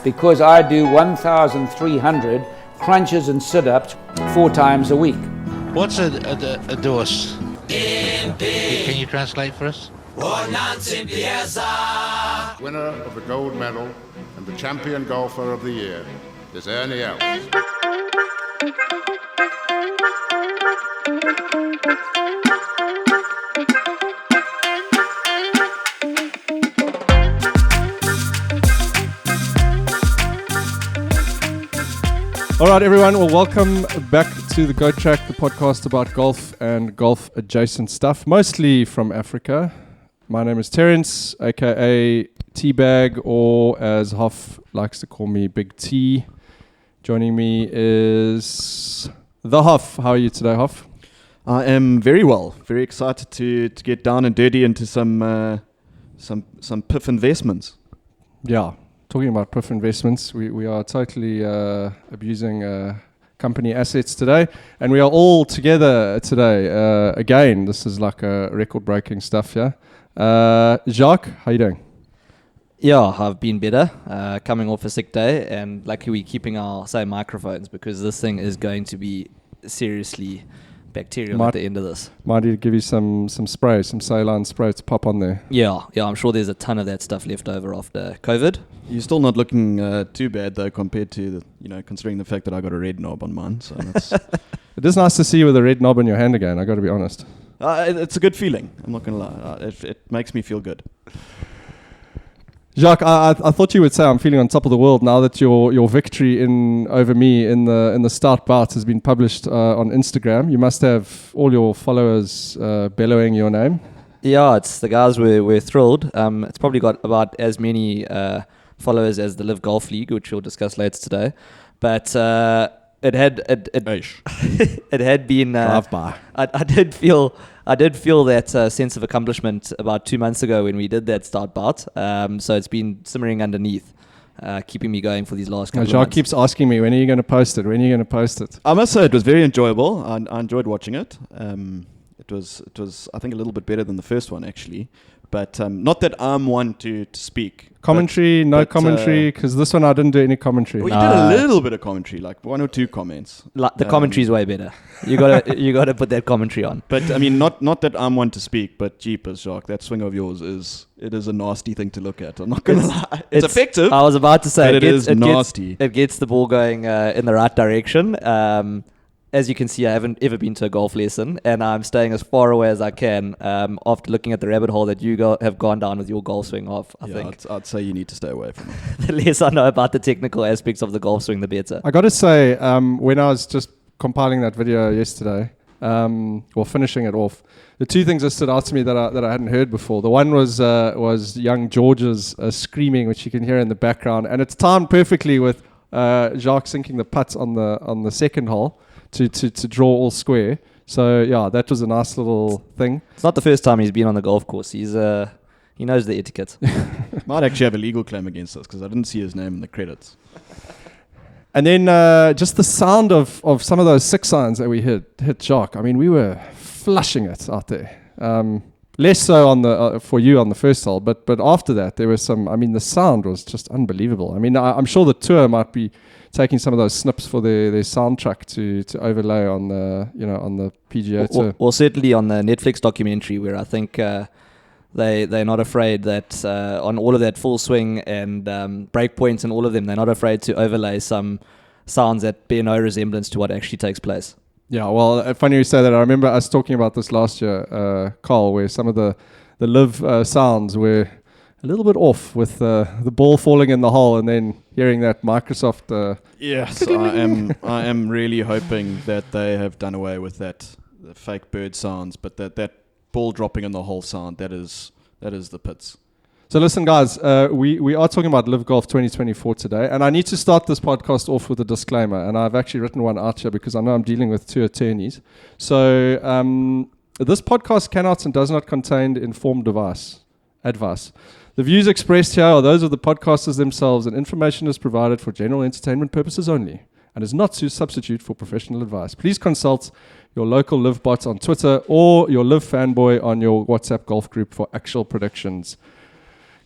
because I do 1,300 crunches and sit-ups 4 times a week. What's a dose? Can you translate for us? Winner of the gold medal and the champion golfer of the year is Ernie Els. All right, everyone. Well, welcome back to the Go Track, the podcast about golf and golf-adjacent stuff, mostly from Africa. My name is Terence, aka Teabag, or as Hoff likes to call me, Big T. Joining me is the Hoff. How are you today, Hoff? I am very well. Very excited to get down and dirty into some PIF investments. Yeah. Talking about PIF investments, we are totally abusing company assets today, and we are all together today. Again, this is like a record-breaking stuff, yeah? Jacques, how you doing? Yeah, I've been better, coming off a sick day, and luckily we're keeping our same microphones because this thing is going to be seriously bacterial at the end of this. Might need to give you some spray, some saline spray to pop on there. Yeah, I'm sure there's a ton of that stuff left over after COVID. You're still not looking too bad though, compared to considering the fact that I got a red knob on mine. So that's it is nice to see you with a red knob in your hand again. I got to be honest. It's a good feeling. I'm not gonna lie. It makes me feel good. Jacques, I thought you would say I'm feeling on top of the world now that your victory over me in the start bout has been published on Instagram. You must have all your followers bellowing your name. Yeah, it's the guys we're thrilled. It's probably got about as many followers as the LIV Golf League, which we'll discuss later today. But it had been drive by. I did feel that sense of accomplishment about 2 months ago when we did that start bout. So it's been simmering underneath, keeping me going for these last couple of months. Jacques keeps asking me, when are you going to post it? When are you going to post it? I must say it was very enjoyable. I enjoyed watching it. It was I think a little bit better than the first one actually. But not that I'm one to speak. Commentary, no commentary, because this one I didn't do any commentary. Well, you did a little bit of commentary, like 1 or 2 comments. The commentary's way better. You gotta put that commentary on. But I mean, not that I'm one to speak, but jeepers, Jacques, that swing of yours is a nasty thing to look at. I'm not gonna lie. It's effective. I was about to say it is nasty. It gets the ball going in the right direction. As you can see, I haven't ever been to a golf lesson, and I'm staying as far away as I can after looking at the rabbit hole that you have gone down with your golf swing off, I think. I'd say you need to stay away from it. The less I know about the technical aspects of the golf swing, the better. I got to say, when I was just compiling that video yesterday, finishing it off, the 2 things that stood out to me that I hadn't heard before. The one was young George's screaming, which you can hear in the background, and it's timed perfectly with Jacques sinking the putt on the second hole. To draw all square. So yeah, that was a nice little thing. It's not the first time he's been on the golf course. He knows the etiquette. Might actually have a legal claim against us because I didn't see his name in the credits. And then just the sound of some of those 6 irons that we hit Jacques. I mean, we were flushing it out there. Less so on the for you on the first hole, but after that there was some. I mean, the sound was just unbelievable. I mean, I'm sure the tour might be taking some of those snips for their soundtrack to overlay on the PGA tour. Or certainly on the Netflix documentary, where I think they're not afraid that on all of that full swing and break points and all of them, they're not afraid to overlay some sounds that bear no resemblance to what actually takes place. Yeah, well, funny you say that. I remember us talking about this last year, Carl, where some of the LIV sounds were a little bit off with the ball falling in the hole and then hearing that Microsoft. Yes, I am really hoping that they have done away with the fake bird sounds, but that ball dropping in the hole sound, that is the pits. So listen, guys, we are talking about LIV Golf 2024 today, and I need to start this podcast off with a disclaimer, and I've actually written one out here because I know I'm dealing with 2 attorneys. So this podcast cannot and does not contain informed advice. The views expressed here are those of the podcasters themselves, and information is provided for general entertainment purposes only and is not to substitute for professional advice. Please consult your local LIV bots on Twitter or your LIV fanboy on your WhatsApp golf group for actual predictions.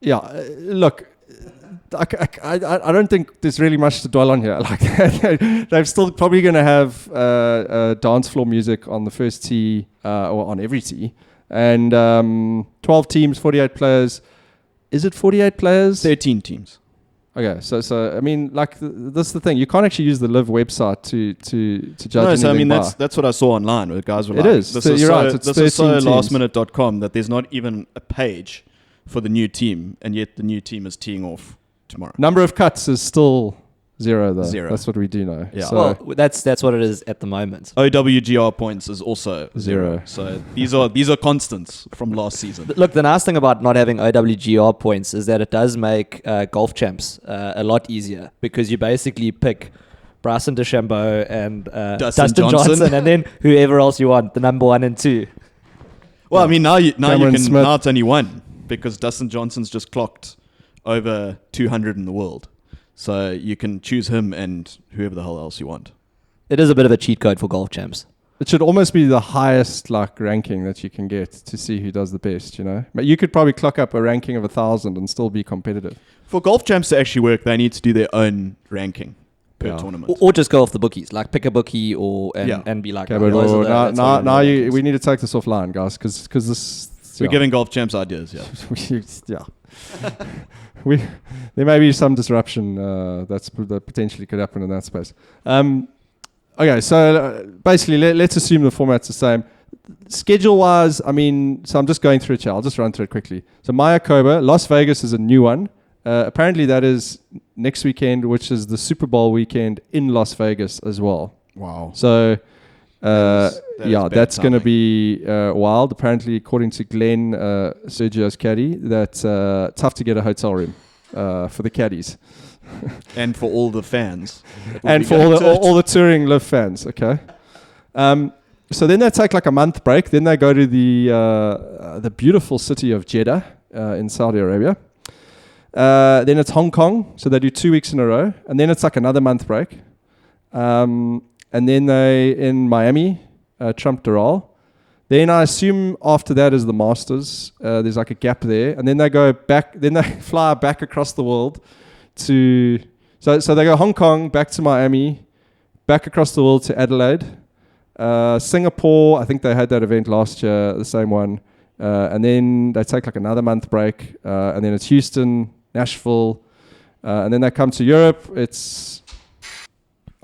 Yeah, look, I don't think there's really much to dwell on here. Like, they're still probably going to have dance floor music on the first tee or on every tee, and 12 teams, 48 players. Is it 48 players? 13 teams. Okay, so I mean, like, that's the thing. You can't actually use the LIV website to judge No, anything so I mean by. that's what I saw online where guys were It like, is. This So is you're so, right, it's this is so 13 teams. lastminute.com that there's not even a page for the new team, and yet the new team is teeing off tomorrow. Number of cuts is still 0, though. 0. That's what we do know. Yeah. So, Well, that's what it is at the moment. OWGR points is also 0. So these are constants from last season. Look, the nice thing about not having OWGR points is that it does make golf champs a lot easier, because you basically pick Bryson DeChambeau and Dustin Johnson, and then whoever else you want, the number 1 and 2. Well, I mean now you Cameron can Smith. now it's only 1 because Dustin Johnson's just clocked over 200 in the world. So you can choose him and whoever the hell else you want. It is a bit of a cheat code for golf champs. it should almost be the highest like ranking that you can get to see who does the best, you know. But you could probably clock up a ranking of 1,000 and still be competitive. For golf champs to actually work, they need to do their own ranking per Yeah. tournament. Or just go off the bookies, like pick a bookie and be like, Okay, oh, but those are the- that's what now we do. we need to take this offline, guys, because this. We're giving golf champs ideas, yeah. yeah. There may be some disruption that potentially could happen in that space. Okay, so basically, let's assume the format's the same. Schedule-wise, I mean, so I'm just going through it here. I'll just run through it quickly. So Mayakoba, Las Vegas is a new one. Apparently, that is next weekend, which is the Super Bowl weekend in Las Vegas as well. Wow. So, That is bad that's going to timing. be wild. Apparently, according to Glenn, Sergio's caddy, that's tough to get a hotel room for the caddies. And for all the fans. that will And be for going to it. all the touring LIV fans, okay? So then they take like a month break. Then they go to the beautiful city of Jeddah in Saudi Arabia. Then it's Hong Kong, so they do 2 weeks in a row. And then it's like another month break. And then they in Miami, Trump Doral. Then I assume after that is the Masters. There's like a gap there. And then they go back, then they fly back across the world to... So they go Hong Kong, back to Miami, back across the world to Adelaide. Singapore, I think they had that event last year, the same one. And then they take like another month break. And then it's Houston, Nashville. And then they come to Europe. It's...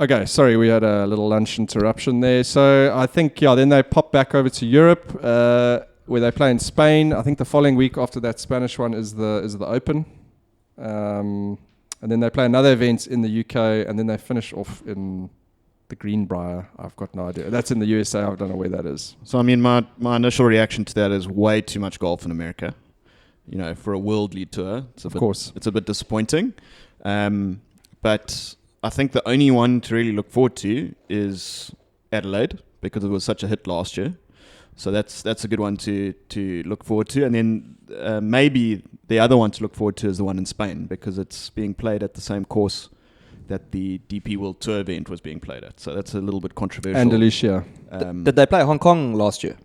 Okay, sorry, we had a little lunch interruption there. So I think, then they pop back over to Europe, where they play in Spain. I think the following week after that Spanish one is the Open. And then they play another event in the UK, and then they finish off in the Greenbrier. I've got no idea. That's in the USA. I don't know where that is. So, I mean, my initial reaction to that is way too much golf in America. You know, for a world lead tour. Of course. It's a bit disappointing. But I think the only one to really look forward to is Adelaide, because it was such a hit last year. So that's a good one to look forward to. And then maybe the other one to look forward to is the one in Spain, because it's being played at the same course that the DP World Tour event was being played at. So that's a little bit controversial. Andalusia. Did they play Hong Kong last year?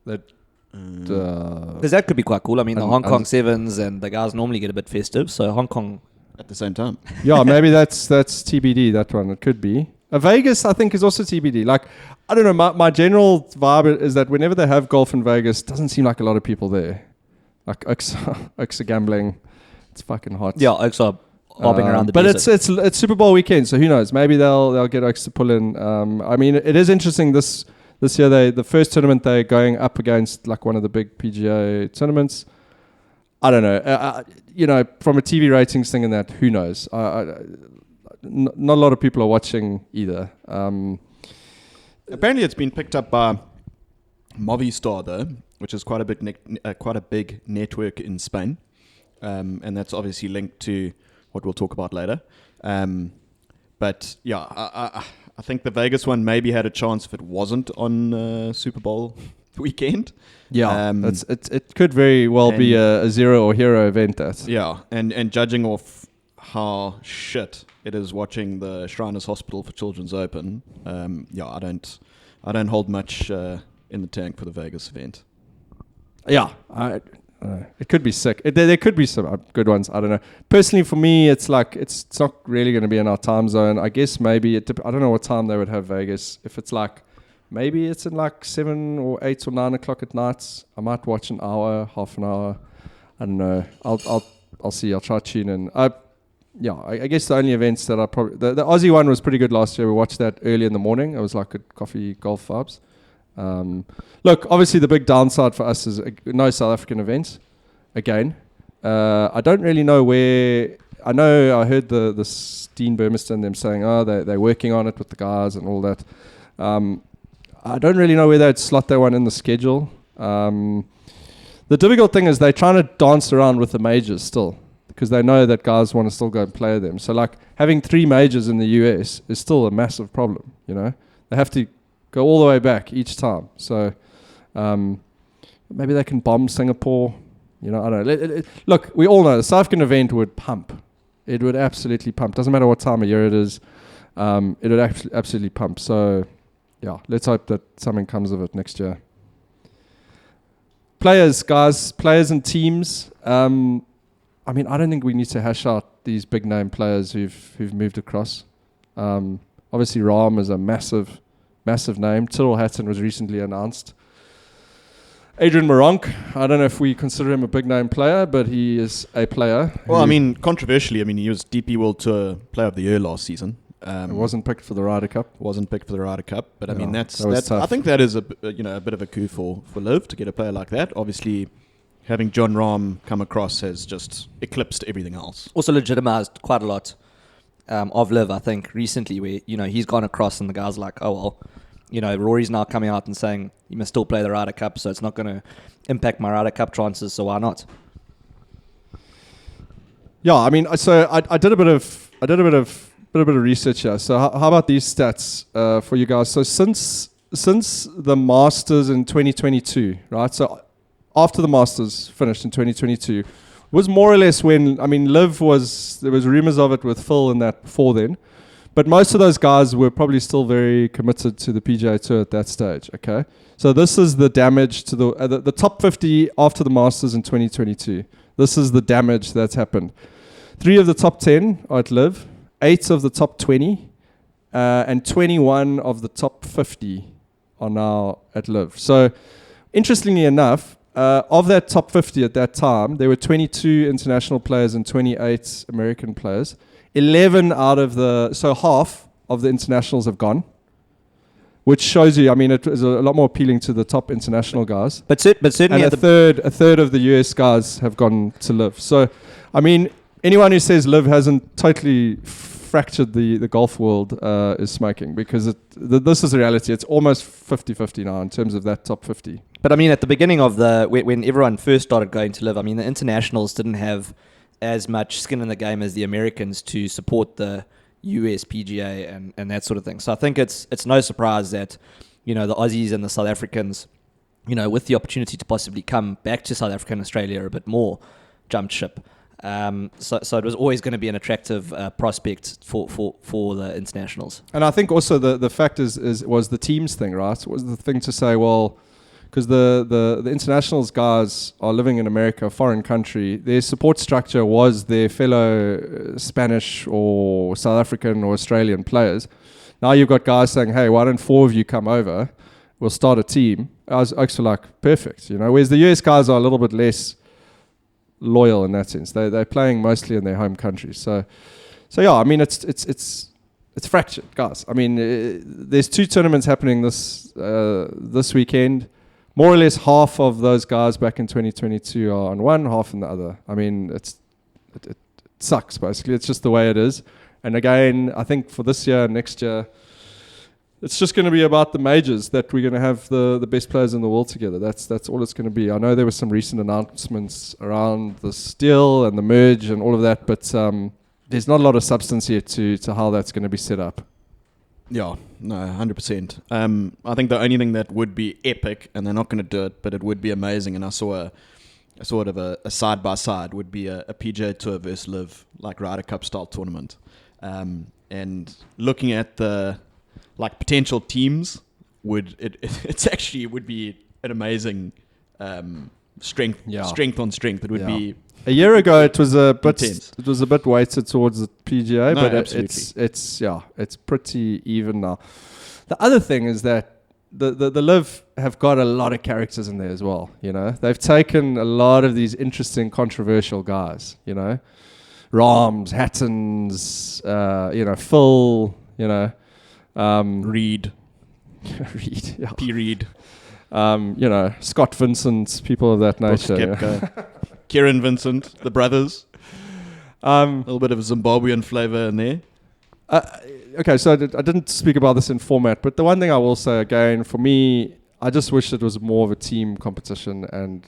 Because that could be quite cool. I mean, the Hong Kong Sevens and the guys normally get a bit festive, so Hong Kong... At the same time. Yeah, maybe that's TBD, that one. It could be. Vegas, I think, is also TBD. Like, I don't know, my general vibe is that whenever they have golf in Vegas, doesn't seem like a lot of people there. Like, Oaks are gambling. It's fucking hot. Yeah, Oaks are bobbing around the but desert. it's Super Bowl weekend, so who knows? Maybe they'll get Oaks to pull in. I mean, it is interesting this year. The first tournament they're going up against like one of the big PGA tournaments. I don't know. From a TV ratings thing and that, who knows? Not a lot of people are watching either. Apparently, it's been picked up by Movistar, though, which is quite a big network in Spain, and that's obviously linked to what we'll talk about later. But yeah, I think the Vegas one maybe had a chance if it wasn't on Super Bowl weekend. Yeah, it could very well be a zero or hero event. Yeah, and judging off how shit it is watching the Shriners Hospital for Children's Open, I don't hold much in the tank for the Vegas event. Yeah, I It could be sick. There could be some good ones. I don't know. Personally, for me, it's like it's not really going to be in our time zone. I guess maybe I don't know what time they would have Vegas. If it's like maybe it's in like 7 or 8 or 9 o'clock at night, I might watch an hour, half an hour. I don't know. I'll see. I'll try to tune in. I guess the only events that I probably the Aussie one was pretty good last year. We watched that early in the morning. It was like a coffee golf vibes. Look, obviously the big downside for us is no South African events. Again, I don't really know where. I heard the Steen Burmester them saying, they're working on it with the guys and all that. I don't really know where they'd slot that one in the schedule. The difficult thing is they're trying to dance around with the majors still, because they know that guys want to still go and play them. So like having 3 majors in the US is still a massive problem. They have to go all the way back each time. So maybe they can bomb Singapore. I don't know. Look, we all know the South African event would pump. It would absolutely pump. Doesn't matter what time of year it is. It would absolutely pump. So, yeah, let's hope that something comes of it next year. Players and teams. I don't think we need to hash out these big name players who've moved across. Obviously, Rahm is a massive name. Tyrrell Hatton was recently announced. Adrian Moronk, I don't know if we consider him a big name player, but he is a player. Well, controversially, he was DP World Tour Player of the Year last season. Wasn't picked for the Ryder Cup. But Yeah, that's I think that is a bit of a coup for LIV to get a player like that. Obviously, having John Rahm come across has just eclipsed everything else. Also legitimized quite a lot of LIV, I think, recently, where he's gone across and the guys like, oh well. Rory's now coming out and saying you must still play the Ryder Cup, so it's not going to impact my Ryder Cup chances. So why not? Yeah, so I did a bit of research here. So how about these stats for you guys? So since the Masters in 2022, right? So after the Masters finished in 2022, was more or less when LIV there was rumors of it with Phil and that before then. But most of those guys were probably still very committed to the PGA Tour at that stage, okay? So this is the damage to the top 50 after the Masters in 2022. This is the damage that's happened. 3 of the top 10 are at LIV, 8 of the top 20, and 21 of the top 50 are now at LIV. So interestingly enough, of that top 50 at that time, there were 22 international players and 28 American players. 11 out of half of the internationals have gone, which shows you, it is a lot more appealing to the top international guys. But certainly, and a third of the US guys have gone to LIV. So, anyone who says LIV hasn't totally fractured the golf world is smoking, because this is a reality. It's almost 50-50 now in terms of that top 50. But at the beginning of when everyone first started going to LIV, the internationals didn't have as much skin in the game as the Americans to support the US PGA and that sort of thing. So I think it's no surprise that, the Aussies and the South Africans, with the opportunity to possibly come back to South Africa and Australia a bit more, jumped ship. So it was always going to be an attractive prospect for the internationals. And I think also the fact was the teams thing, right? Was the thing to say, well, because the internationals guys are living in America, a foreign country. Their support structure was their fellow Spanish or South African or Australian players. Now you've got guys saying, hey, why don't 4 of you come over? We'll start a team. I was actually like, perfect, whereas the US guys are a little bit less loyal in that sense. They're playing mostly in their home countries. So yeah, it's fractured, guys. There's 2 tournaments happening this weekend. More or less half of those guys back in 2022 are on one, half in the other. It sucks, basically. It's just the way it is. And again, I think for this year and next year, it's just going to be about the majors that we're going to have the best players in the world together. That's all it's going to be. I know there were some recent announcements around this deal and the merge and all of that, but there's not a lot of substance yet to how that's going to be set up. Yeah, no, 100%. I think the only thing that would be epic, and they're not going to do it, but it would be amazing, and I saw a sort of a side-by-side, would be a PGA Tour versus LIV, like Ryder Cup style tournament. And looking at the potential teams, it would be an amazing strength on strength. It would be a year ago. It was a bit intense. it was a bit weighted towards the PGA, No, but absolutely. it's pretty even now. The other thing is that the LIV have got a lot of characters in there as well. You know, they've taken a lot of these interesting, controversial guys. You know, Rams, Hattons, Phil. You know, Reed, Reed, yeah. P. Reed, Scott Vincent, people of that Brooks nature. Yeah. Koepka, Kieran Vincent, the brothers. A little bit of a Zimbabwean flavour in there. Okay, so I didn't speak about this in format, but the one thing I will say again, for me, I just wish it was more of a team competition, and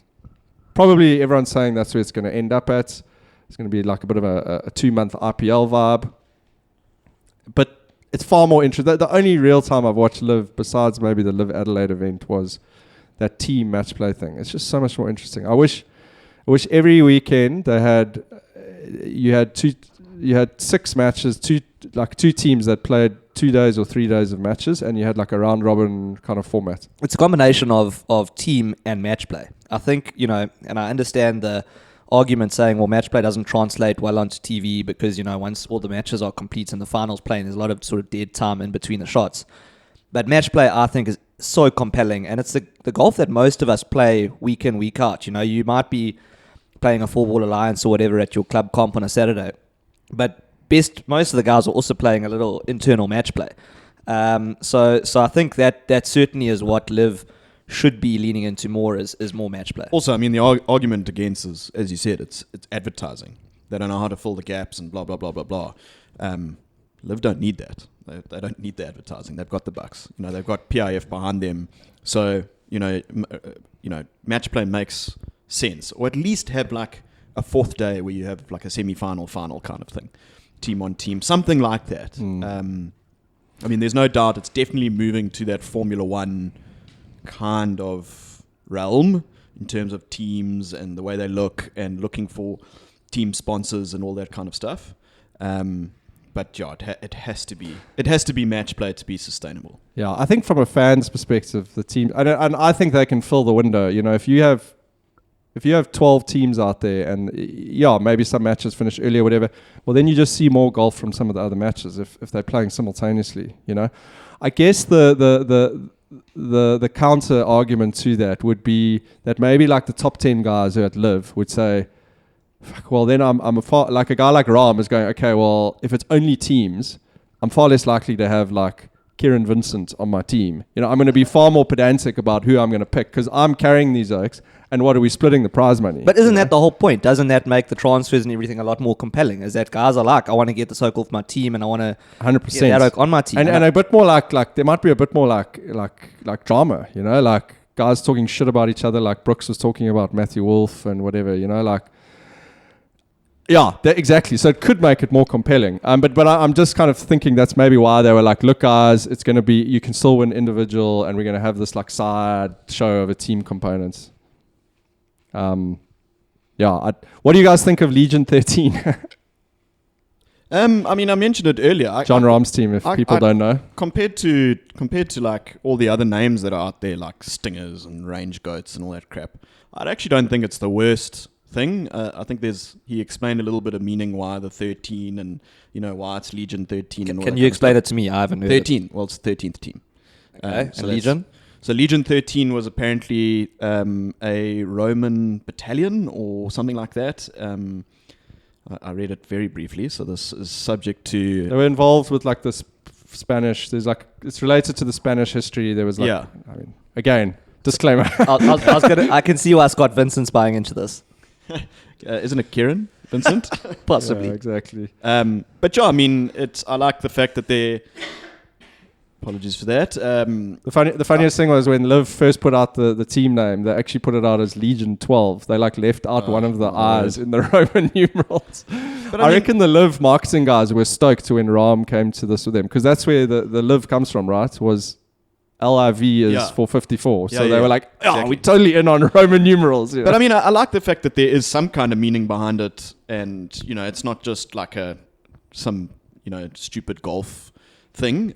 probably everyone's saying that's where it's going to end up at. It's going to be like a bit of a 2-month IPL vibe. But it's far more interesting. The only real time I've watched LIV, besides maybe the LIV Adelaide event, was that team match play thing. It's just so much more interesting. I wish every weekend they had you had 6 matches, two teams that played 2 days or 3 days of matches, and you had like a round robin kind of format. It's a combination of team and match play. I think, and I understand the argument saying, well, match play doesn't translate well onto TV because, once all the matches are complete and the finals playing, there's a lot of sort of dead time in between the shots. But match play, I think, is so compelling, and it's the golf that most of us play week in, week out. You might be playing a 4-ball alliance or whatever at your club comp on a Saturday, but most of the guys are also playing a little internal match play. So I think that certainly is what LIV should be leaning into more is more match play. Also, I mean, the argument against is, as you said, it's advertising. They don't know how to fill the gaps and blah, blah, blah, blah, blah. LIV don't need that. They don't need the advertising. They've got the bucks. They've got PIF behind them. So, match play makes sense. Or at least have like a 4th day where you have like a semi-final, final kind of thing. Team on team, something like that. I mean, there's no doubt it's definitely moving to that Formula One kind of realm in terms of teams and the way they look and looking for team sponsors and all that kind of stuff. But yeah, it has to be match play to be sustainable. Yeah, I think from a fan's perspective, the team, and I think they can fill the window. If you have 12 teams out there and maybe some matches finish early or whatever, well, then you just see more golf from some of the other matches if they're playing simultaneously. I guess the counter argument to that would be that maybe like the top 10 guys who at LIV would say, fuck, well, then I'm like a guy like Rahm is going, okay, well, if it's only teams, I'm far less likely to have like Kieran Vincent on my team. I'm going to be far more pedantic about who I'm going to pick because I'm carrying these oaks. And what are we splitting the prize money? But isn't that the whole point? Doesn't that make the transfers and everything a lot more compelling? Is that guys are like, I want to get this oak off my team and I want to 100% get that oak on my team. And a bit more like there might be a bit more like drama, like guys talking shit about each other, like Brooks was talking about Matthew Wolff and whatever, exactly. So it could make it more compelling. But I'm just kind of thinking that's maybe why they were like, look, guys, it's going to be, you can still win individual, and we're going to have this like side show of a team component. What do you guys think of Legion 13? I mean, I mentioned it earlier. John Rahm's team, if people don't know. Compared to like all the other names that are out there, like Stingers and Range Goats and all that crap, I actually don't think it's the worst thing. I think he explained a little bit of meaning why the 13 and why it's Legion 13 and all that. Can you explain it to me? I haven't heard 13. Well, it's the 13th team. Okay. So Legion? So Legion 13 was apparently a Roman battalion or something like that. I read it very briefly, so this is subject to... They were involved with like this Spanish, it's related to the Spanish history. There was like, I mean, again, disclaimer. I can see why Scott Vincent's buying into this. Isn't it Kieran Vincent? Possibly. Yeah, exactly. But yeah, I mean, I like the fact that they're... Apologies for that. The funniest thing was when LIV first put out the team name, they actually put it out as Legion 12. They like left out one of the I's in the Roman numerals. But I reckon the LIV marketing guys were stoked when Rahm came to this with them, because that's where the LIV comes from, right? Was LIV is for 54. So they were like, exactly. We're totally in on Roman numerals. But I mean, I like the fact that there is some kind of meaning behind it, and it's not just like some stupid golf thing.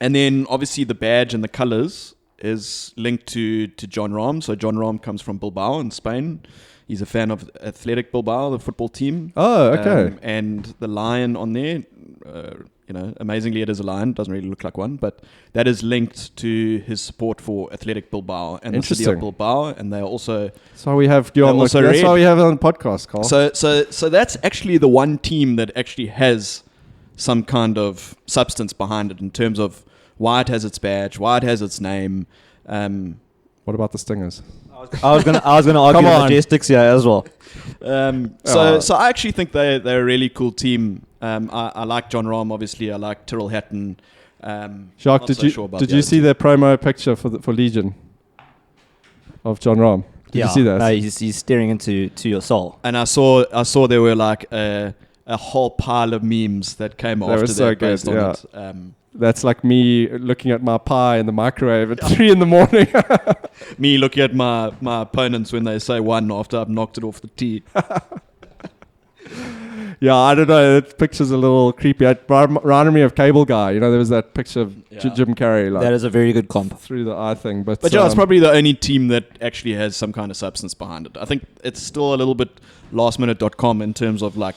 And then obviously the badge and the colors is linked to John Rahm. So John Rahm comes from Bilbao in Spain. He's a fan of Athletic Bilbao, the football team. Oh, okay. And the lion on there, amazingly it is a lion. Doesn't really look like one, but that is linked to his support for Athletic Bilbao and the city of Bilbao. And they are also... That's why we have you on the, that's why we have it on the podcast, Carl. So that's actually the one team that actually has some kind of substance behind it in terms of why it has its badge, why it has its name. What about the Stingers? I was gonna argue the Majestics here as well. So I actually think they're a really cool team. I like John Rahm, obviously. I like Tyrrell Hatton. Jacques, did you see their promo picture for Legion of John Rahm? Did you see that? No, he's staring into your soul. And I saw there were like a whole pile of memes that came after that based on it. That's like me looking at my pie in the microwave at 3 a.m. Me looking at my opponents when they say one after I've knocked it off the tee. Yeah, I don't know. That picture's a little creepy. It reminded me of Cable Guy. There was that picture of Jim Carrey. Like, that is a very good comp. Through the eye thing. But it's probably the only team that actually has some kind of substance behind it. I think it's still a little bit lastminute.com in terms of like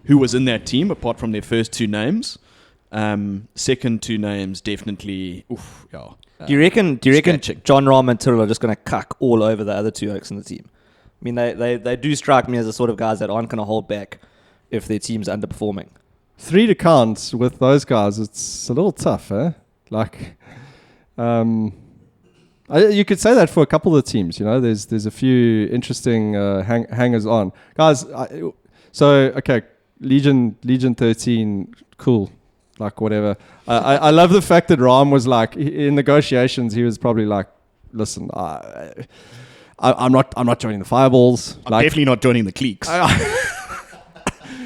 who was in that team apart from their first two names. Second two names definitely. Do you reckon John Rahm and Tyrrell are just going to cuck all over the other two oaks in the team? I mean, they do strike me as the sort of guys that aren't going to hold back if their team's underperforming. 3 to count with those guys, it's a little tough, eh? Like, you could say that for a couple of the teams. There's a few interesting hangers on, guys. Legion 13, cool. Like whatever. I love the fact that Rahm was like in negotiations. He was probably like, "Listen, I'm not joining the Fireballs. I'm definitely not joining the Cliques."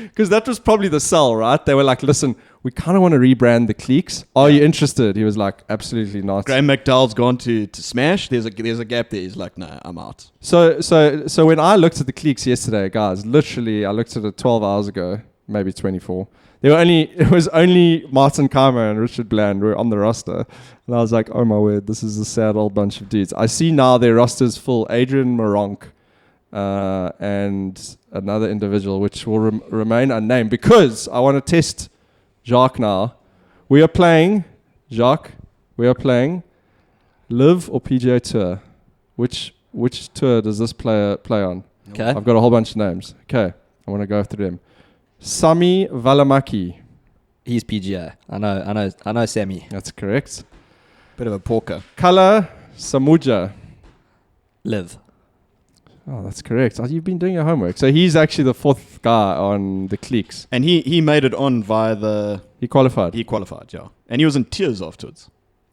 Because that was probably the sell, right? They were like, "Listen, we kind of want to rebrand the Cliques. Are you interested?" He was like, "Absolutely not." Graham McDowell's gone to Smash. There's a gap there. He's like, "No, I'm out." So when I looked at the Cliques yesterday, guys, literally, I looked at it 12 hours ago, maybe 24. It was only Martin Keimer and Richard Bland were on the roster. And I was like, oh my word, this is a sad old bunch of dudes. I see now their roster's full. Adrian Moronk and another individual, which will remain unnamed, because I want to test Jacques now. We are playing LIV or PGA Tour. Which tour does this player play on? Okay. I've got a whole bunch of names. Okay, I want to go through them. Sami Valimaki. He's PGA. I know Sammy. That's correct. Bit of a porker. Kala Samuja. LIV. Oh, that's correct. Oh, you've been doing your homework. So he's actually the 4th guy on the Cliques. And he made it on via the... He qualified, yeah. And he was in tears afterwards.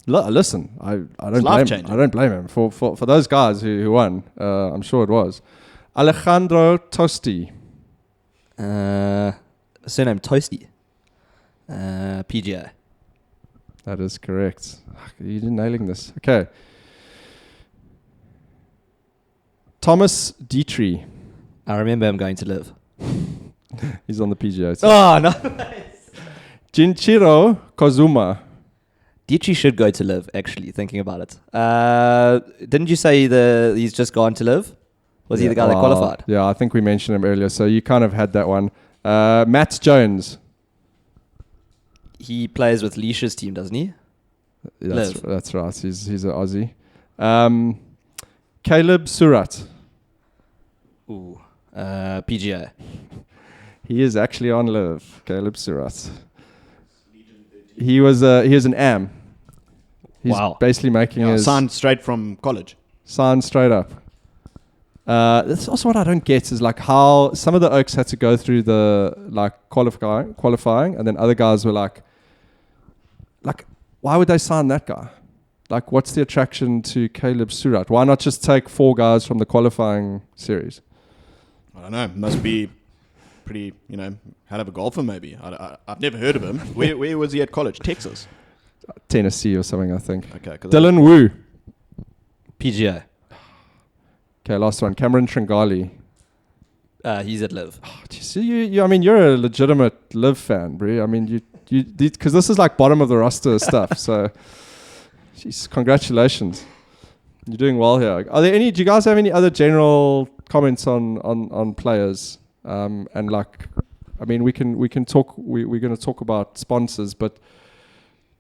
Listen, I don't blame him. For those guys who won, I'm sure it was. Alejandro Tosti. Surname Toasty. PGA. That is correct. You're nailing this. Okay. Thomas Dietrich. I remember him going to LIV. He's on the PGA. Oh, no. Junichiro Kozuma. Dietrich should go to LIV, actually, thinking about it. Didn't you say he's just gone to LIV? Was he the guy that qualified? Yeah, I think we mentioned him earlier, so you kind of had that one. Matt Jones. He plays with Leish's team, doesn't he? That's right. He's an Aussie. Caleb Surratt. Ooh. PGA. He is actually on LIV. Caleb Surratt. He was an AM. He's basically making his... Signed straight from college. Signed straight up. That's also what I don't get is like how some of the Oaks had to go through the like qualifying, and then other guys were like, why would they sign that guy? Like, what's the attraction to Caleb Surratt? Why not just take 4 guys from the qualifying series? I don't know. Must be pretty, hell of a golfer maybe. I've never heard of him. Where was he at college? Texas? Tennessee or something, I think. Okay. Dylan Wu. PGA. Okay, last one. Cameron Tringali. He's at LIV. Oh, do you see, you're a legitimate LIV fan, bro. I mean, because this is like bottom of the roster stuff. So, jeez, congratulations. You're doing well here. Are there any? Do you guys have any other general comments on players? And like, I mean, we can talk. We're going to talk about sponsors, but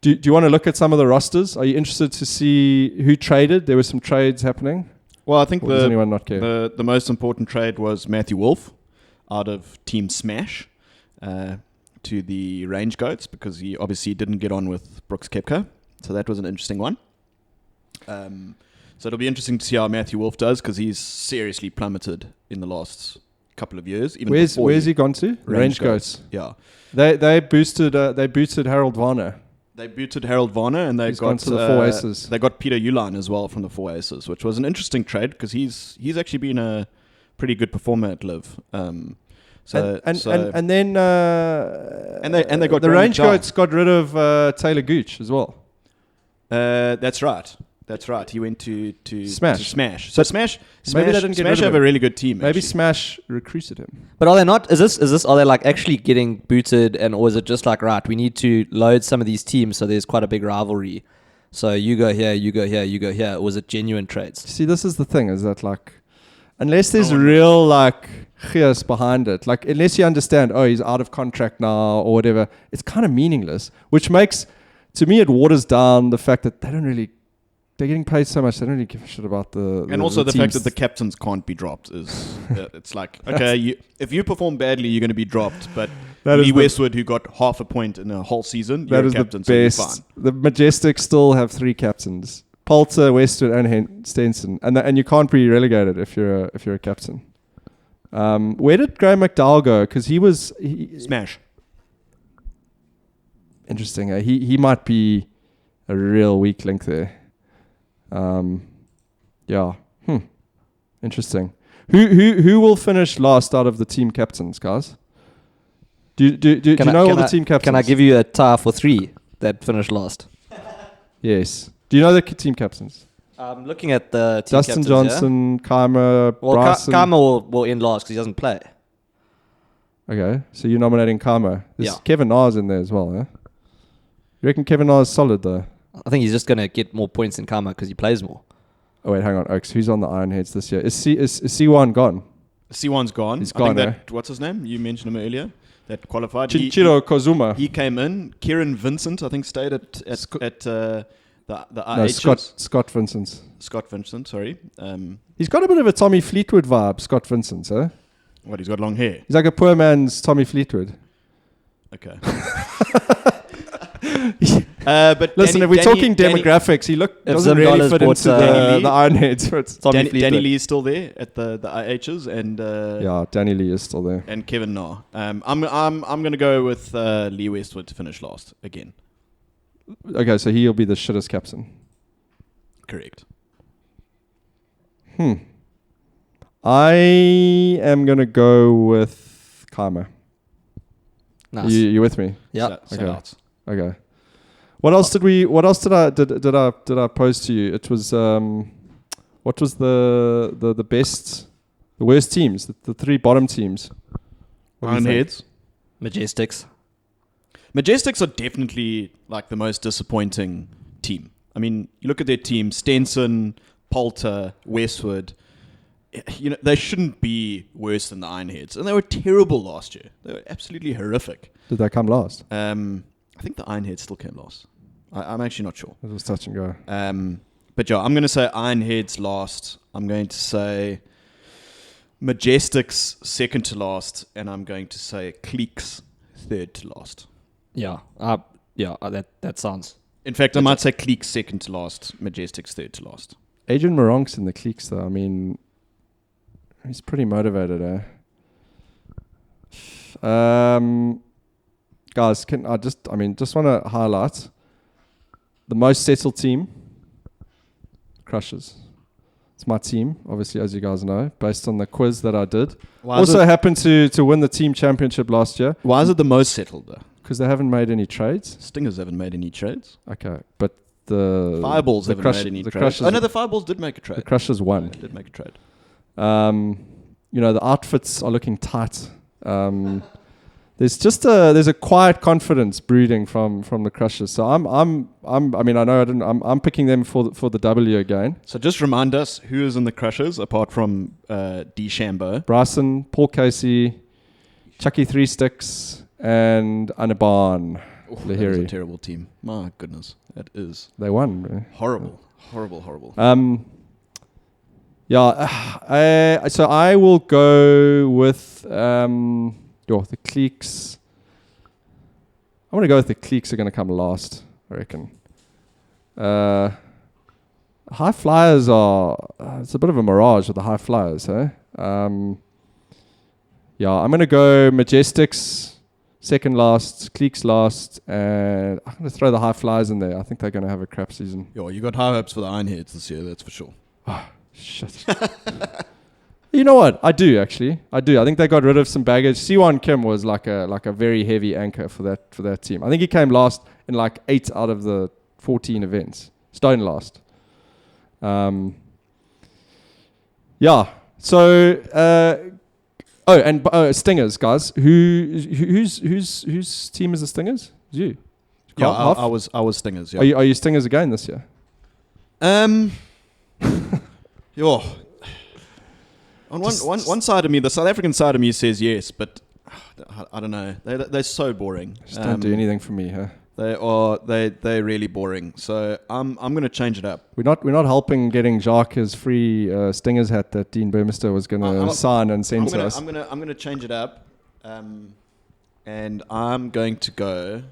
do you want to look at some of the rosters? Are you interested to see who traded? There were some trades happening. Well, I think does anyone not care? The most important trade was Matthew Wolff out of Team Smash to the Range Goats, because he obviously didn't get on with Brooks Koepka. So that was an interesting one. So it'll be interesting to see how Matthew Wolff does, because he's seriously plummeted in the last couple of years. Even Where's he gone to? Range Goats. Yeah. They boosted Harold Varner. They booted Harold Varner, and He's gone to the Four Aces. They got Peter Uline as well from the Four Aces, which was an interesting trade, because he's actually been a pretty good performer at LIV. And then they got the Graham Range McDowell. Goats got rid of Taylor Gooch as well. That's right. He went to Smash. To Smash. So Smash Maybe they didn't get Smash rid of have a him. really good team. Maybe actually. Smash recruited him. But are they not? Is this? Are they like actually getting booted, or is it just like, right, we need to load some of these teams so there's quite a big rivalry? So you go here, you go here, you go here. Or was it genuine trades? See, this is the thing: is that like, unless there's real like gears behind it, like unless you understand, oh, he's out of contract now or whatever, it's kind of meaningless. Which makes, to me, it waters down the fact that they're getting paid so much, they don't really give a shit about and also the fact teams. that the captains can't be dropped is it's like, okay, if you perform badly, you're going to be dropped. But That is Lee the- Westwood, who got half a point in a whole season, you're That a is captain, the so you're best. fine. The Majestic still have 3 captains: Poulter, Westwood, and Stenson, and you can't be relegated if you're a captain. Where did Graham McDowell go? Because he Smash. interesting. He might be a real weak link there. Yeah. Interesting. Who will finish last out of the team captains, guys? Do you know all the team captains? Can I give you a tie for 3 that finished last? Yes. Do you know the team captains? I'm looking at the team Justin captains, Johnson, Keimer, Well, Bryson. Keimer will end last because he doesn't play. Okay, so you're nominating Keimer. There's Yeah. Kevin Na's in there as well, eh? You reckon Kevin Na's solid though? I think he's just going to get more points than Keimer because he plays more. Oh wait, hang on, Oaks. Who's on the Ironheads this year? Is C1 gone? C1's gone. He's I think gone, that, what's his name? You mentioned him earlier. That qualified. Chinchiro Kozuma. He came in. Kieran Vincent, I think, stayed at the No, IHs. Scott Vincent. Scott Vincent, sorry. He's got a bit of a Tommy Fleetwood vibe, Scott Vincent, eh? What, he's got long hair? He's like a poor man's Tommy Fleetwood. Okay. But Listen, if we're talking demographics, he doesn't Zim really Dollars fit bought, into Danny the Ironheads. But Tommy Danny Fleetwood. Lee is still there at the IHs, and yeah, Danny Lee is still there. and Kevin Na. I'm gonna go with Lee Westwood to finish last again. Okay, so he'll be the shittest captain. Correct. I am gonna go with Keimer. Nice. You with me? Yeah. So, Okay. out. Okay. What else did I pose to you? It was what was the best, the worst teams, the 3 bottom teams? What do you think? Ironheads. Majestics. Majestics are definitely like the most disappointing team. I mean, you look at their team: Stenson, Poulter, Westwood. You know, they shouldn't be worse than the Ironheads, and they were terrible last year. They were absolutely horrific. Did they come last? I think the Ironheads still came last. I'm actually not sure. It was touch and go. But yeah, I'm going to say Ironheads last. I'm going to say Majestics second to last, and I'm going to say Cliques third to last. Yeah. That sounds. In fact, I might say Cliques second to last, Majestics third to last. Adrian Moronks in the cliques, though. I mean, he's pretty motivated, eh? Guys, just want to highlight the most settled team, Crushers. It's my team, obviously, as you guys know, based on the quiz that I did. Also happened to win the team championship last year. Why is it the most settled, though? Because they haven't made any trades. Stingers haven't made any trades. Okay, but the Fireballs the haven't made any the trades. Crushers, Oh, no, the Fireballs did make a trade. the Crushers won. Did make a trade. The outfits are looking tight. there's a quiet confidence brooding from the Crushers. So I'm picking them for the W again. So just remind us who is in the Crushers apart from DeChambeau. Bryson, Paul Casey, Chucky Three Sticks, and Anaban That is a Lahiri. terrible team. My goodness, that is They won. horrible. So I will go with the Cleeks. I'm going to go with the Cleeks are going to come last, I reckon. High Flyers it's a bit of a mirage with the High Flyers, eh? I'm going to go Majestics second last, Cleeks last, and I'm going to throw the High Flyers in there. I think they're going to have a crap season. Yo, you got high hopes for the Ironheads this year, that's for sure. Shit. You know what? I do actually. I think they got rid of some baggage. Siwan Kim was like a very heavy anchor for that team. I think he came last in like 8 out of the 14 events. Stone last. So Stingers, guys. Whose team is the Stingers? You. Yeah, Half? I was Stingers. Yeah. Are you Stingers again this year? Yo. On one side of me, the South African side of me says yes, but I don't know. They're so boring. Just don't do anything for me, huh? They're really boring. So I'm gonna change it up. We're not helping getting Jacques his free Stingers hat that Dean Burmester was gonna sign and send to us. I'm gonna change it up, and I'm going to go.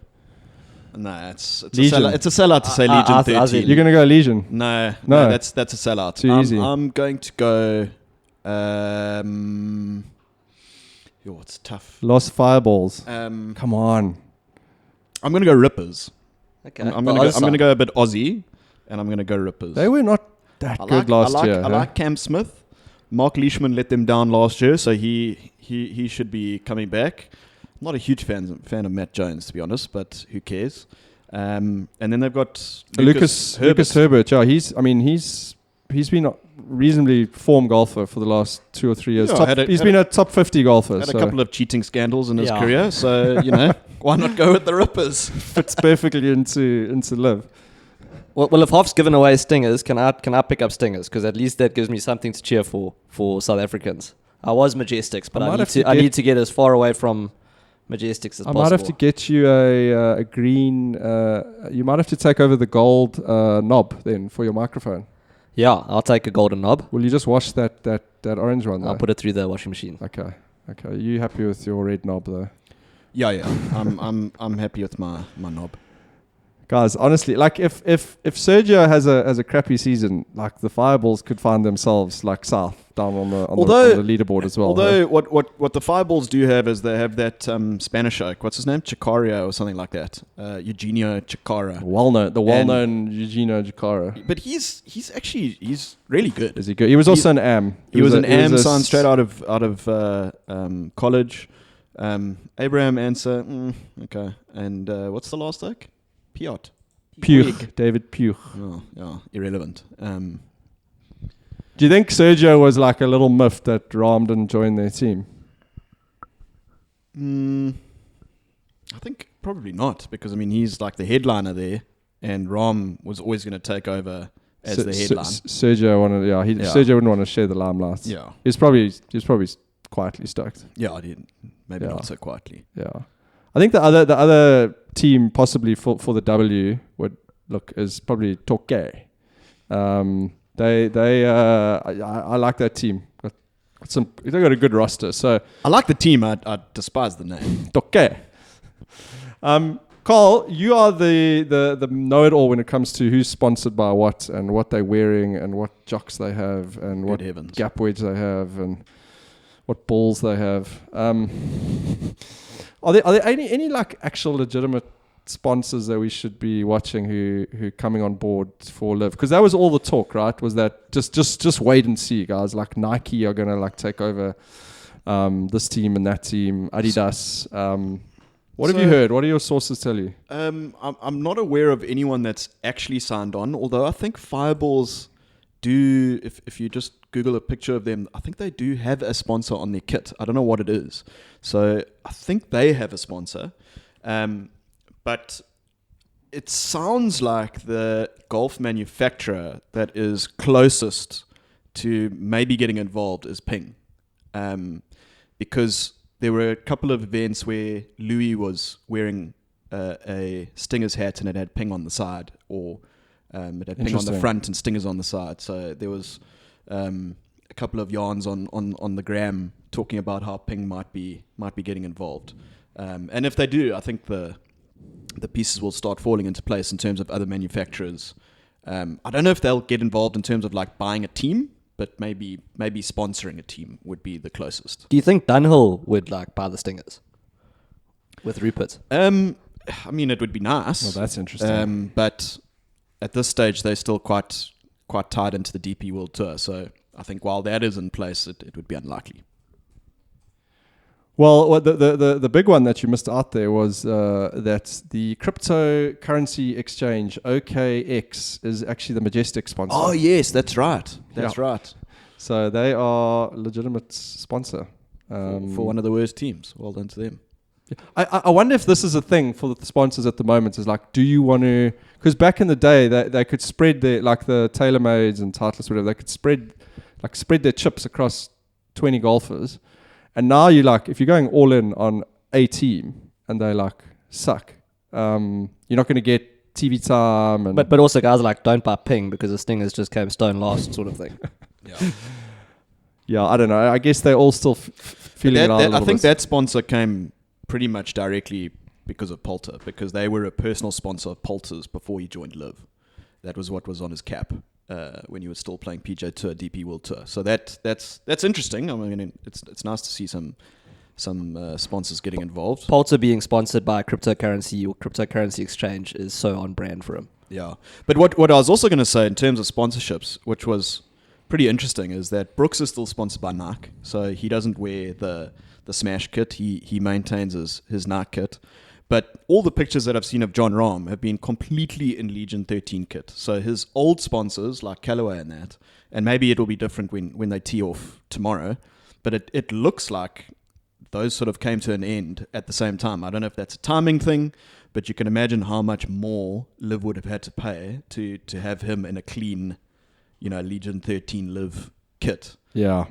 No, it's a sellout. It's a sellout to say Legion 13. You're gonna go Legion? No, that's a sellout. Too easy. I'm going to go. It's tough. Lost Fireballs. Come on. I'm gonna go Rippers. Okay. I'm gonna go a bit Aussie, and I'm gonna go Rippers. They were not that good last year. I like Cam Smith. Mark Leishman let them down last year, so he should be coming back. I'm not a huge fan of Matt Jones, to be honest, but who cares? And then they've got Lucas Herbert. Yeah, he's been a reasonably formed golfer for the last 2 or 3 years. Yeah, he's been a top 50 golfer. Had a couple of cheating scandals in his career, so why not go with the Rippers? Fits perfectly into LIV. Well, if Hoff's given away Stingers, can I pick up Stingers? Because at least that gives me something to cheer for South Africans. I was Majestics, but I need to get as far away from Majestics as possible. I might have to get you a green. You might have to take over the gold knob then for your microphone. Yeah, I'll take a golden knob. Will you just wash that orange one though? I'll put it through the washing machine. Okay. Are you happy with your red knob though? Yeah. I'm happy with my knob. Guys, honestly, like if Sergio has a crappy season, like the Fireballs could find themselves like south down on the leaderboard as well. Although what the Fireballs do have is they have that Spanish oak. What's his name? Chicario or something like that. Eugenio Chicara. Well-known Eugenio Chicara. But he's really good. Is he good? He was also an AM. He was an AM signed straight out of college. Abraham Answer. Okay. And what's the last oak? Piot. Puig. David Puig. Oh, yeah, irrelevant. Do you think Sergio was like a little miffed that Ram didn't join their team? I think probably not, because he's like the headliner there, and Ram was always going to take over as the headline. Sergio wouldn't want to share the limelight. Yeah, he was probably quietly stoked. Yeah, I did. Maybe not so quietly. Yeah, I think the other team possibly for the W is probably Torquay. I like that team. They got a good roster. So I like the team. I despise the name. Torquay. Carl, you are the know-it-all when it comes to who's sponsored by what and what they're wearing and what jocks they have and what gap wedge they have and what balls they have. Are there any like actual legitimate sponsors that we should be watching who coming on board for LIV? Because that was all the talk, right? Was that just wait and see, guys? Like Nike are gonna like take over this team and that team, Adidas. What have you heard? What do your sources tell you? I'm not aware of anyone that's actually signed on, although I think Fireballs do, if you just Google a picture of them, I think they do have a sponsor on their kit. I don't know what it is. So I think they have a sponsor. But it sounds like the golf manufacturer that is closest to maybe getting involved is Ping. Because there were a couple of events where Louis was wearing a Stingers hat and it had Ping on the side, or it had Ping on the front and Stingers on the side. So there was a couple of yarns on the gram talking about how Ping might be getting involved. And if they do, I think the pieces will start falling into place in terms of other manufacturers. I don't know if they'll get involved in terms of like buying a team, but maybe sponsoring a team would be the closest. Do you think Dunhill would like buy the Stingers with Rupert? I mean, it would be nice. Well, that's interesting. But at this stage, they're still quite tied into the DP World Tour. So I think while that is in place, it would be unlikely. Well, the big one that you missed out there was that the cryptocurrency exchange OKX is actually the Majestic sponsor. Oh yes, that's right. That's right. So they are a legitimate sponsor For one of the worst teams. Well done to them. I wonder if this is a thing for the sponsors at the moment. Is like, do you want to? Because back in the day, they could spread their, like the TaylorMades and Titleist, whatever. They could spread their chips across 20 golfers. And now you like, if you're going all in on a team and they like suck, you're not going to get TV time. And But also guys are like, don't buy Ping because the Stingers just came stone last sort of thing. Yeah, I don't know. I guess they're all still feeling it out a little I think bit. that sponsor came pretty much directly because of Poulter, because they were a personal sponsor of Poulter's before he joined LIV. That was what was on his cap when he was still playing PJ Tour, DP World Tour. So that's interesting. I mean, it's nice to see some sponsors getting involved. Poulter being sponsored by cryptocurrency or cryptocurrency exchange is so on brand for him. Yeah. But what I was also going to say in terms of sponsorships, which was pretty interesting, is that Brooks is still sponsored by Nike. So he doesn't wear the Smash kit. He maintains his Nike kit. But all the pictures that I've seen of John Rahm have been completely in Legion 13 kit. So his old sponsors, like Callaway and that, and maybe it'll be different when they tee off tomorrow, but it looks like those sort of came to an end at the same time. I don't know if that's a timing thing, but you can imagine how much more LIV would have had to pay to have him in a clean, Legion 13 LIV kit. Yeah.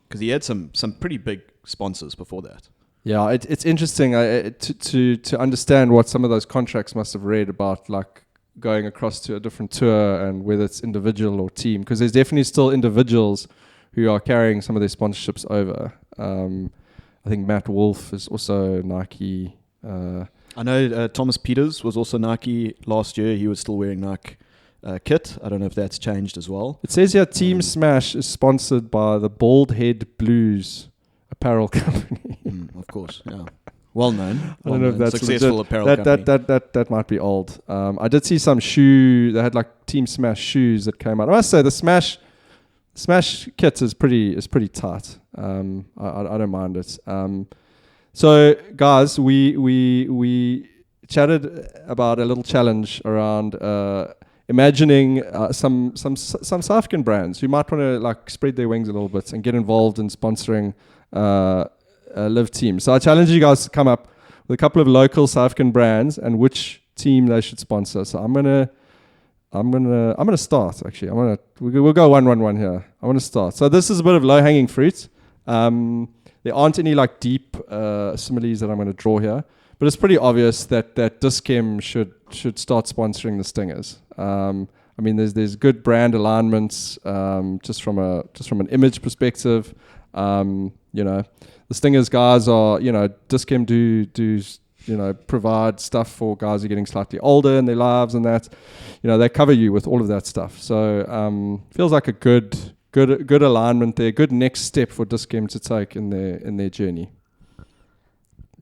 Because he had some pretty big sponsors before that. Yeah, it's interesting to understand what some of those contracts must have read about, like going across to a different tour and whether it's individual or team, because there's definitely still individuals who are carrying some of their sponsorships over. I think Matt Wolf is also Nike. I know Thomas Peters was also Nike last year. He was still wearing Nike kit. I don't know if that's changed as well. It says here Team Smash is sponsored by the Bald Head Blues apparel company. Of course, yeah. Well known. I don't know if that's successful legit. apparel company. That might be old. I did see some shoe. They had like Team Smash shoes that came out. I must say the Smash kit is pretty tight. I don't mind it. So guys, we chatted about a little challenge around imagining some South African brands who might want to like spread their wings a little bit and get involved in sponsoring LIV teams. So I challenge you guys to come up with a couple of local South African brands and which team they should sponsor. So I'm gonna start actually. We'll go 1-1-1 here. I want to start. So this is a bit of low hanging fruit. There aren't any like deep similes that I'm going to draw here, but it's pretty obvious that Dis-Chem should start sponsoring the Stingers. I mean, there's good brand alignments just from an image perspective. The Stingers guys are, Dis-Chem do provide stuff for guys who are getting slightly older in their lives and that. They cover you with all of that stuff. So feels like a good alignment there, good next step for Dis-Chem to take in their journey.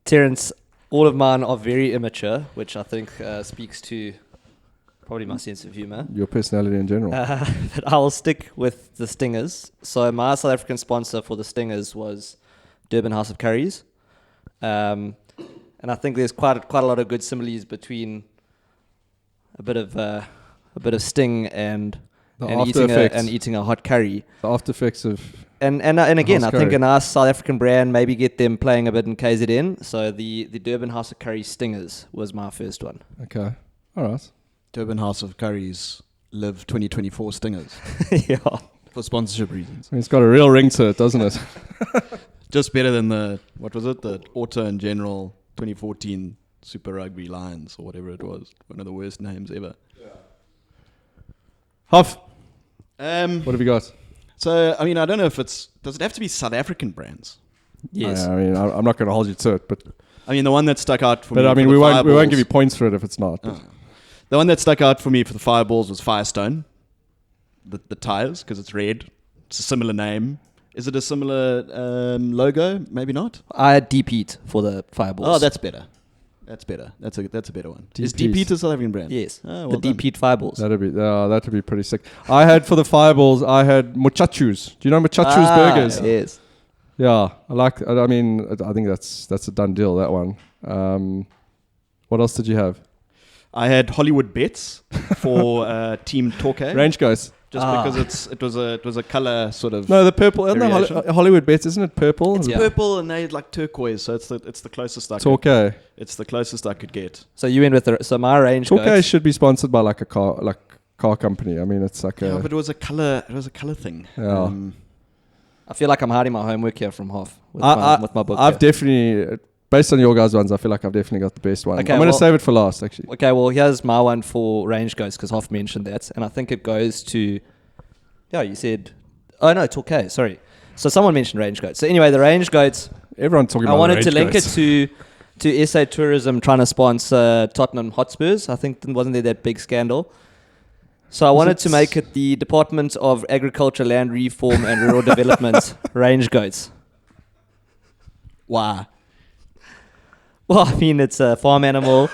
Terence, all of mine are very immature, which I think speaks to probably my sense of humour. Your personality in general. But I'll stick with the Stingers. So my South African sponsor for the Stingers was Durban House of Curries. And I think there's quite a lot of good similes between a bit of Sting and The and after effects. eating a hot curry. The after effects of And again, House I think curry. a nice South African brand, maybe get them playing a bit in KZN. So the Durban House of Curry Stingers was my first one. okay, all right. Durban House of Curry's LIV 2024 Stingers Yeah. for sponsorship reasons. I mean, it's got a real ring to it, doesn't it? Just better than the Auto and General 2014 Super Rugby Lions or whatever it was. One of the worst names ever. Huff, What what have you got? So, I mean, I don't know if does it have to be South African brands? Yes. I mean, I'm not going to hold you to it, but I mean, the one that stuck out for me. I mean, for we the won't Fireballs- give you points for it if it's not. but- The one that stuck out for me for the Fireballs was Firestone. The tires, because it's red. It's a similar name. Is it a similar logo? Maybe not. I had Deep Heat for the Fireballs. Oh, that's better. That's better. That's a better one. Is Deep Deep Heat. Heat a South African brand? Yes. Oh, well the Deep done. Heat Fireballs. That'd be pretty sick. I had for the Fireballs, I had Muchachos. Do you know Muchachos burgers? Yes. Yeah, I mean, I think that's a done deal. That one. What else did you have? I had Hollywood Bets for Team Torquay. Range Guys. Just because it was a color sort of. No, the purple. Isn't Variation. the Hollywood Bets? Isn't it purple? It's Yeah. purple and they like turquoise, so it's the closest I could. Torquay. It's the closest I could get. So you went with so my range Torquay goats. should be sponsored by like a car company. I mean, it's like Yeah, a. but it was a color thing. Yeah. I feel like I'm hiding my homework here from Hoff with my book. I've here. definitely, based on your guys' ones, I feel like I've definitely got the best one. Okay, I'm going to well- save it for last, actually. Okay, well, here's my one for range goats because Hoff mentioned that, and I think it goes to. Yeah, you said. Oh no, Torquay. Sorry. So someone mentioned range goats. So anyway, the range goats. Everyone's talking I about wanted to range link goats. it to SA Tourism trying to sponsor Tottenham Hotspurs. I think wasn't there that big scandal. So I wanted to make it the Department of Agriculture, Land Reform and Rural Development range goats. Why? Well, I mean, it's a farm animal.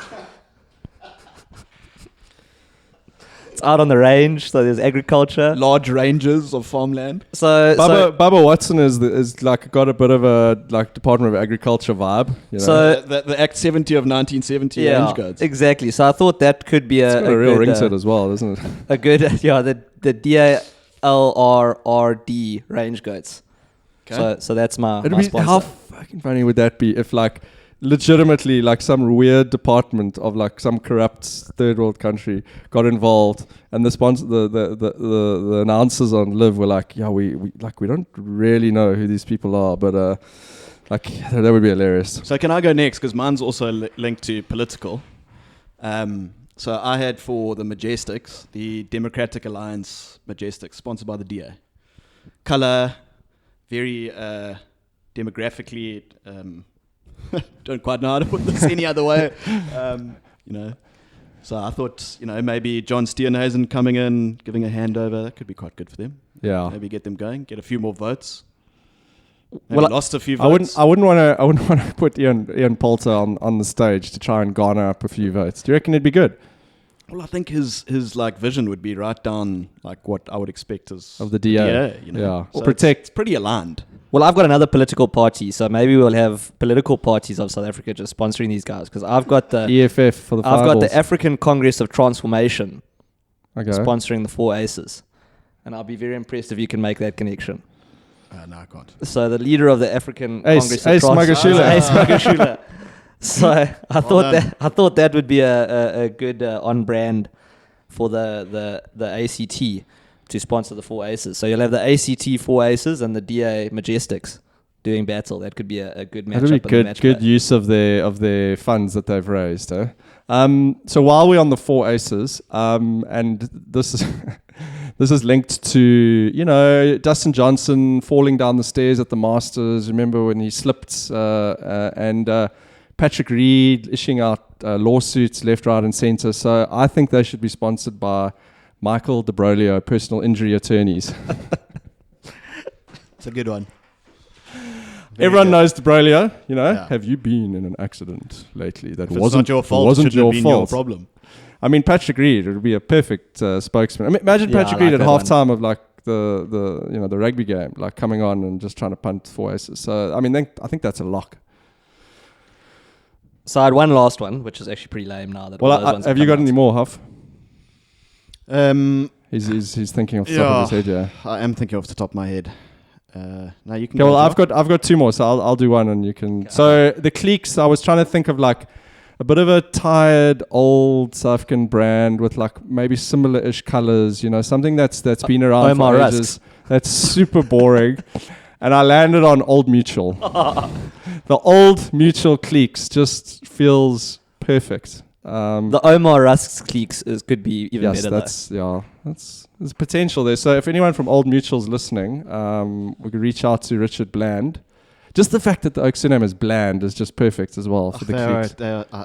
It's out on the range, so there's agriculture. Large ranges of farmland. So Bubba Watson is like got a bit of a like Department of Agriculture vibe. You know? So- The Act 70 of 1970 yeah, range goats. exactly. So I thought that could be it's got a real good, ring to it as well, doesn't it? a good the DALRRD range goats. Okay. So that's my It'd my be, sponsor. how fucking funny would that be if like legitimately like some weird department of like some corrupt third world country got involved and the sponsor the announcers on LIV were like, yeah, we don't really know who these people are, but like that would be hilarious. So can I go next? Because mine's also linked to political. So I had for the Majestics, the Democratic Alliance Majestics, sponsored by the DA. Color, very demographically, don't quite know how to put this any other way. You know, so I thought, you know, maybe John Steenhuisen coming in, giving a handover, that could be quite good for them. Yeah. Maybe get them going, get a few more votes. Maybe Well, lost a few votes. I wouldn't want to put Ian Poulter on the stage to try and garner up a few votes. Do you reckon it'd be good? Well, I think his like vision would be right down like what I would expect as Of the DA. you know. Yeah. So Protect- it's pretty aligned. Well, I've got another political party, so maybe we'll have political parties of South Africa just sponsoring these guys because I've got the EFF for the I've got Fireballs. the African Congress of Transformation Okay. sponsoring the Four Aces, and I'll be very impressed if you can make that connection. No, I can't. So the leader of the African Ace- Congress Ace of Magashule. Ace Magashule. So done. I thought that would be a good on brand for the ACT to sponsor the Four Aces. So you'll have the ACT Four Aces and the DA Majestics doing battle. That could be a good matchup. That'd be in the match good play. use of their funds that they've raised. So while we're on the Four Aces, and this is this is linked to, you know, Dustin Johnson falling down the stairs at the Masters. Remember when he slipped and Patrick Reed issuing out lawsuits left, right, and centre. So I think they should be sponsored by Michael De Brolio, personal injury attorneys. It's a good one. Everyone knows De Brolio, you know. Yeah. Have you been in an accident lately that If wasn't it's not your fault, wasn't it shouldn't your have been your fault? problem. I mean, Patrick Reed would be a perfect spokesman. I mean, imagine Yeah, Patrick I Reed like at that one. halftime of like the you know the rugby game, like coming on and just trying to punt Four Aces. So I mean, I think that's a lock. So I had one last one, which is actually pretty lame now. That all those Well, ones have you come got any out. more, Huff? He's thinking off the top of his head. Yeah. I am thinking off the top of my head. Now you can. Okay, well, go, I've got two more, so I'll do one, and you can. So the cliques, I was trying to think of like a bit of a tired old South African brand with like maybe similar-ish colors, something that's been around Omar for Rusks. ages. That's super boring. And I landed on Old Mutual. The Old Mutual cliques just feels perfect. The Omar Rusks cliques could be even better. There's potential there. So if anyone from Old Mutual's listening, we could reach out to Richard Bland. Just the fact that the Oak surname is Bland is just perfect as well for the cliques.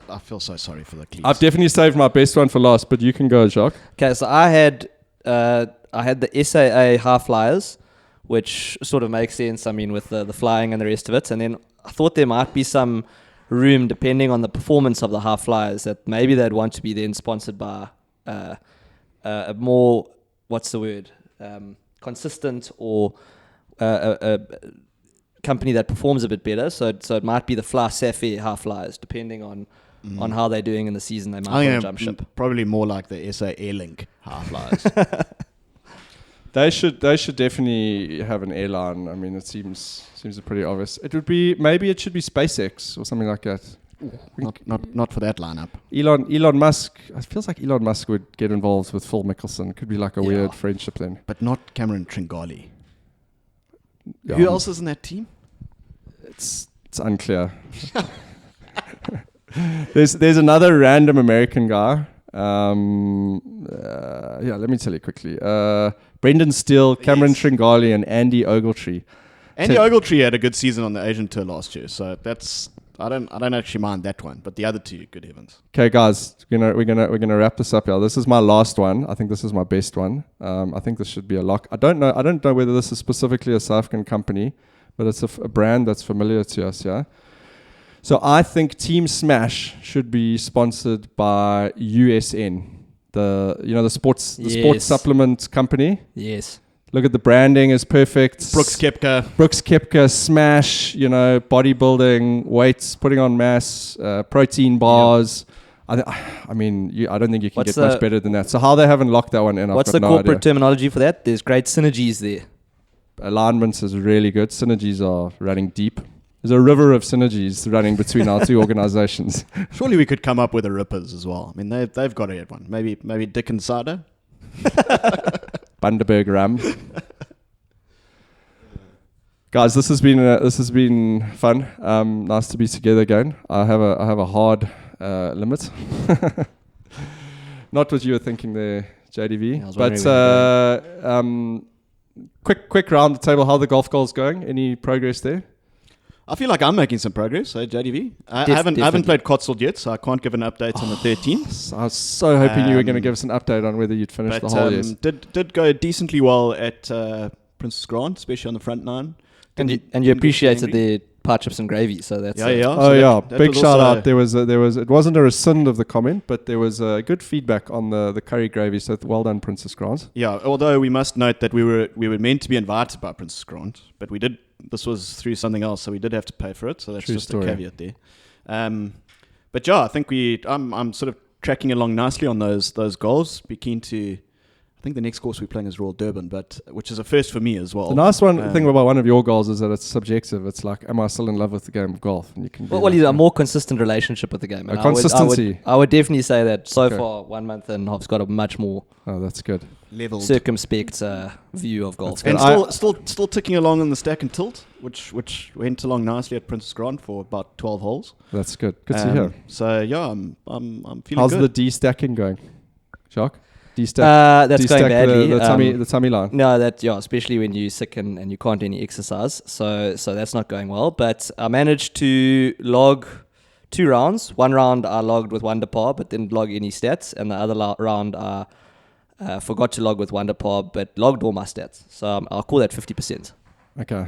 I feel so sorry for the cliques. I've definitely saved my best one for last, but you can go, Jacques. Okay, so I had the SAA Half Flyers, which sort of makes sense. I mean, with the flying and the rest of it, and then I thought there might be some room, depending on the performance of the Half Flyers, that maybe they'd want to be then sponsored by a more, what's the word, consistent or a company that performs a bit better. So it might be the Fly Safi Half Flyers, depending on how they're doing in the season. They might want to jump ship. Probably more like the SA Airlink Half Flyers. They should definitely have an airline. I mean, it seems pretty obvious. It should be SpaceX or something like that. Not for that lineup. Elon Musk. It feels like Elon Musk would get involved with Phil Mickelson. Could be like a weird friendship then. But not Cameron Tringali. Yeah, Who else is in that team? It's unclear. There's another random American guy. Let me tell you quickly. Brendan Steele, Cameron Tringali, and Andy Ogletree. Andy Ogletree had a good season on the Asian Tour last year, so that's I don't actually mind that one, but the other two, good heavens. Okay, guys, we're gonna wrap this up here. This is my last one. I think this is my best one. I think this should be a lock. I don't know whether this is specifically a South African company, but it's a brand that's familiar to us. Yeah. So I think Team Smash should be sponsored by USN, the sports supplement company. Yes. Look at the branding is perfect. Brooks Koepka, Smash, bodybuilding, weights, putting on mass, protein bars. Yeah. I don't think you can get much better than that. So how they haven't locked that one in, what's the corporate terminology for that? There's great synergies there. Alignments is really good. Synergies are running deep. There's a river of synergies running between our two organizations. Surely we could come up with a Rippers as well. I mean, they've got to have one. Maybe Dick and Cider. Bundaberg Ram. Guys, this has been fun. Nice to be together again. I have a hard limit. Not what you were thinking there, JDV. But quick round the table. How are the golf goals going? Any progress there? I feel like I'm making some progress, JDV. I haven't played Cotswold yet, so I can't give an update on the 13th. I was so hoping you were going to give us an update on whether you'd finished the hole. Yes. Did go decently well at Princess Grant, especially on the front nine. And you appreciated the pie chips and gravy, so that's big shout out. There was it wasn't a rescind of the comment, but there was good feedback on the curry gravy. So well done, Princess Grant. Yeah, although we must note that we were meant to be invited by Princess Grant, but we did. This was through something else, so we did have to pay for it. So that's True just story. a caveat there. But yeah, I think I'm sort of tracking along nicely on those goals. Be keen to. I think the next course we're playing is Royal Durban, which is a first for me as well. The nice thing about one of your goals is that it's subjective. It's like, am I still in love with the game of golf? And you can a more consistent relationship with the game. And consistency. I would definitely say that so far 1 month and Hop's got a much more that's good. Leveled, circumspect view of golf. And still ticking along in the stack and tilt, which went along nicely at Princess Grant for about 12 holes. That's good. Good to hear. So yeah, I'm feeling How's good. the de-stacking going, Jacques? That's going badly. The tummy line. No, especially when you're sick and you can't do any exercise. So that's not going well. But I managed to log 2 rounds. One round I logged with Wonder Par, but didn't log any stats. And the other round I forgot to log with Wonder Par, but logged all my stats. So I'll call that 50%. Okay.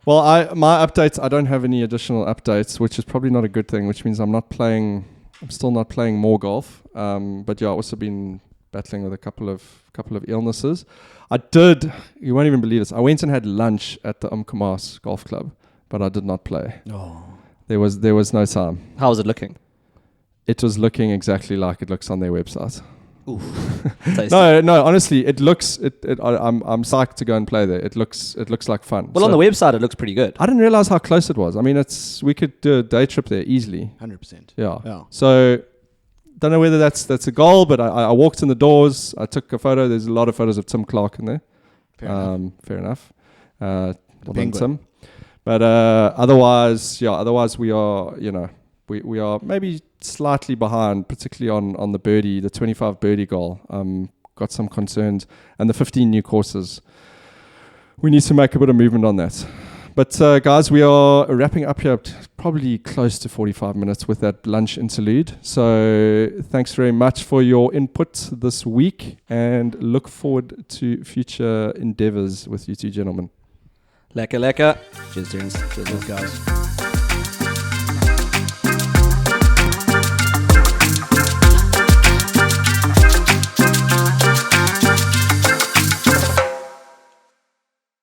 Well, my updates, I don't have any additional updates, which is probably not a good thing, which means I'm still not playing more golf. But yeah, I've also been battling with a couple of illnesses. You won't even believe this, I went and had lunch at the Umkomaas Golf Club, but I did not play. Oh. There was no time. How was it looking? It was looking exactly like it looks on their website. Tasty. No. Honestly, it looks. I'm psyched to go and play there. It looks like fun. Well, on the website, it looks pretty good. I didn't realize how close it was. I mean, we could do a day trip there easily. 100%. Yeah. So, don't know whether that's a goal, but I walked in the doors. I took a photo. There's a lot of photos of Tim Clark in there. Fair enough. Well done, Tim. But otherwise we are, we are maybe slightly behind, particularly on the birdie, the 25 birdie goal. Got some concerns, and the 15 new courses. We need to make a bit of movement on that. But guys, we are wrapping up here, probably close to 45 minutes with that lunch interlude. So thanks very much for your input this week, and look forward to future endeavors with you two gentlemen. Lekker, lekker. Cheers, guys.